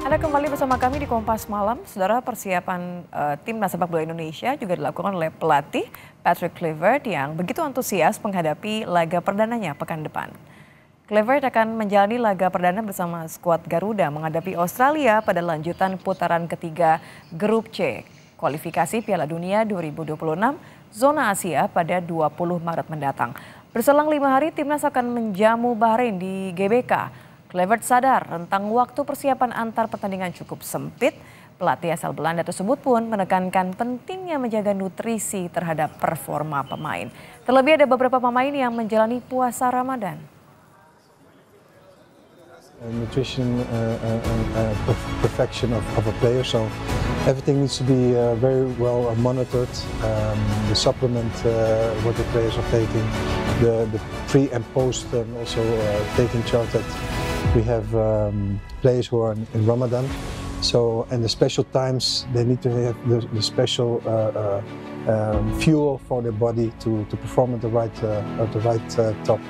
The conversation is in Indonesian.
Anda kembali bersama kami di Kompas Malam. Saudara, persiapan Timnas sepak bola Indonesia juga dilakukan oleh pelatih Patrick Kluivert yang begitu antusias menghadapi laga perdananya pekan depan. Kluivert akan menjalani laga perdana bersama skuad Garuda menghadapi Australia pada lanjutan putaran ketiga Grup C kualifikasi Piala Dunia 2026 zona Asia pada 20 Maret mendatang. Berselang 5 hari, Timnas akan menjamu Bahrain di GBK. Kluivert sadar rentang waktu persiapan antar pertandingan cukup sempit. Pelatih asal Belanda tersebut pun menekankan pentingnya menjaga nutrisi terhadap performa pemain. Terlebih ada beberapa pemain yang menjalani puasa Ramadan. Nutrition perfection of a player, so everything needs to be very well monitored. The supplement what the players are taking, the pre and post, and also taking charge that we have players who are in Ramadan. So and the special times they need to have the special fuel for their body to perform at the right top.